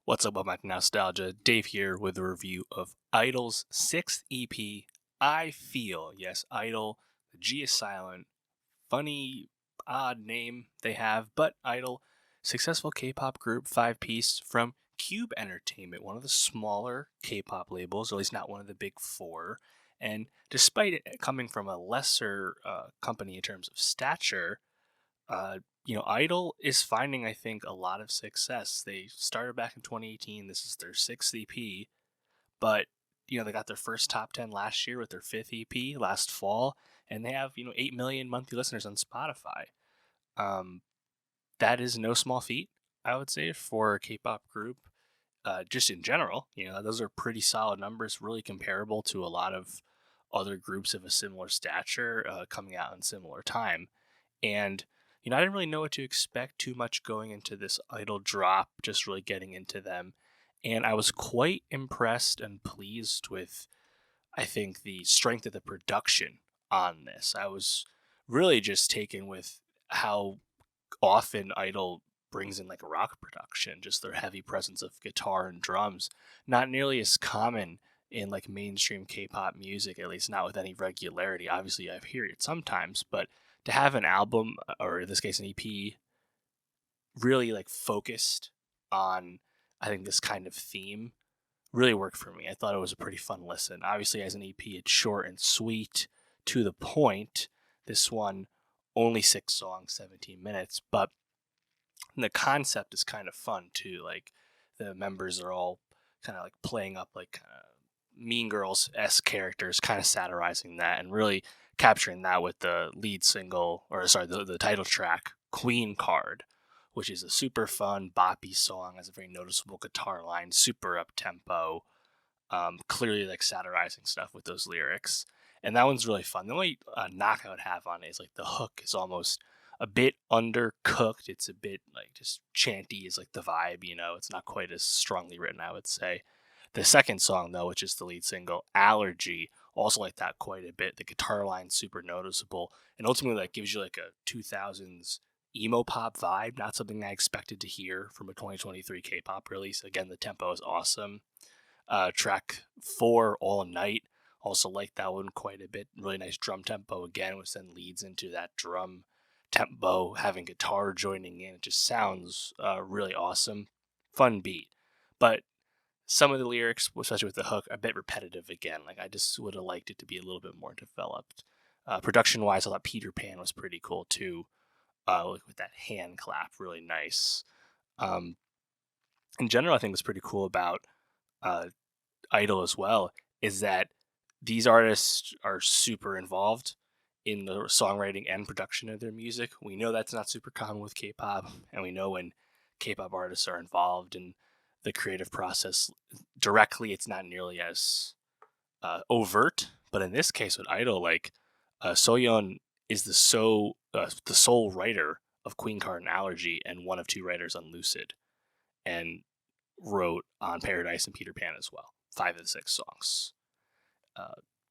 What's up, welcome back to Nowstalgia. Dave here with a review of I-DLE's 6th EP, I Feel. Yes, I-DLE, the G is silent. Funny, odd name they have, but I-DLE, successful K-pop group, 5-piece from Cube Entertainment, one of the smaller K-pop labels, or at least not one of the big four. And despite it coming from a lesser company in terms of stature, I-DLE is finding, I think, a lot of success. They started back in 2018. This is their 6th EP, but, they got their first top 10 last year with their 5th EP last fall, and they have, 8 million monthly listeners on Spotify. That is no small feat, I would say, for a K-pop group. Just in general, those are pretty solid numbers, really comparable to a lot of other groups of a similar stature coming out in similar time. And I didn't really know what to expect too much going into this I-DLE drop, just really getting into them. And I was quite impressed and pleased with, I think, the strength of the production on this. I was really just taken with how often I-DLE brings in like rock production, just their heavy presence of guitar and drums. Not nearly as common in like mainstream K-pop music, at least not with any regularity. Obviously, I hear it sometimes, but to have an album, or in this case an EP, really like focused on, I think, this kind of theme really worked for me. I thought it was a pretty fun listen. Obviously, as an EP, it's short and sweet, to the point. This one, only 6 songs, 17 minutes, but the concept is kind of fun too. Like the members are all kind of like playing up like Mean Girls-esque characters, kind of satirizing that and really capturing that with the lead single, the title track, Queen Card, which is a super fun, boppy song, has a very noticeable guitar line, super up-tempo, clearly like satirizing stuff with those lyrics. And that one's really fun. The only knock I would have on it is like the hook is almost a bit undercooked. It's a bit like just chanty is like the vibe, it's not quite as strongly written, I would say. The second song, though, which is the lead single, Allergy, also like that quite a bit. The guitar line's super noticeable, and ultimately that gives you like a 2000s emo pop vibe, not something I expected to hear from a 2023 K-pop release. Again, the tempo is awesome. Track 4, All Night, also like that one quite a bit. Really nice drum tempo again, which then leads into that drum tempo, having guitar joining in. It just sounds really awesome. Fun beat. But some of the lyrics, especially with the hook, are a bit repetitive again. Like I just would have liked it to be a little bit more developed. Production-wise, I thought Peter Pan was pretty cool too. With that hand clap, really nice. In general, I think what's pretty cool about I-DLE as well is that these artists are super involved in the songwriting and production of their music. We know that's not super common with K-pop, and we know when K-pop artists are involved in the creative process directly, it's not nearly as overt. But in this case with I-DLE, like Soyeon is the sole writer of Queen Card and Allergy, and one of 2 writers on Lucid, and wrote on Paradise and Peter Pan as well, 5 of the 6 songs.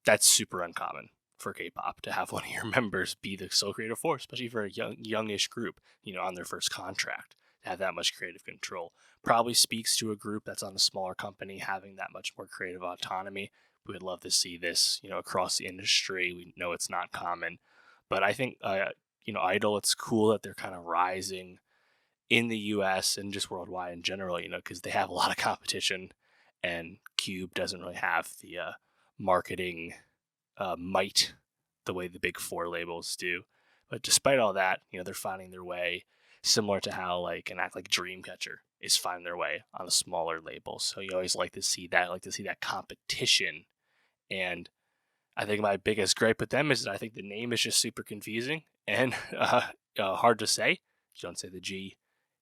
That's super uncommon for K-pop to have one of your members be the sole creative force, especially for a youngish group, on their first contract. To have that much creative control probably speaks to a group that's on a smaller company having that much more creative autonomy. We would love to see this, across the industry. We know it's not common, but I think, I-DLE, it's cool that they're kind of rising in the US and just worldwide in general, because they have a lot of competition, and Cube doesn't really have the marketing might the way the big 4 labels do. But despite all that, they're finding their way, similar to how like an act like Dreamcatcher is finding their way on a smaller label. So you always like to see that competition. And I think my biggest gripe with them is that I think the name is just super confusing and hard to say. You don't say the G.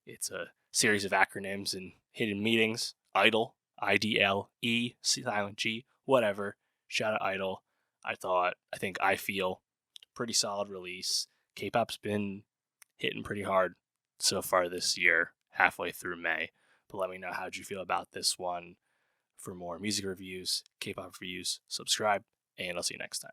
It's a series of acronyms and hidden meanings. I-DLE, I-D-L-E, silent G, whatever. Shout out I-DLE. I think I Feel, pretty solid release. K-pop's been hitting pretty hard so far this year, halfway through May. But let me know how'd you feel about this one. For more music reviews, K-pop reviews, subscribe, and I'll see you next time.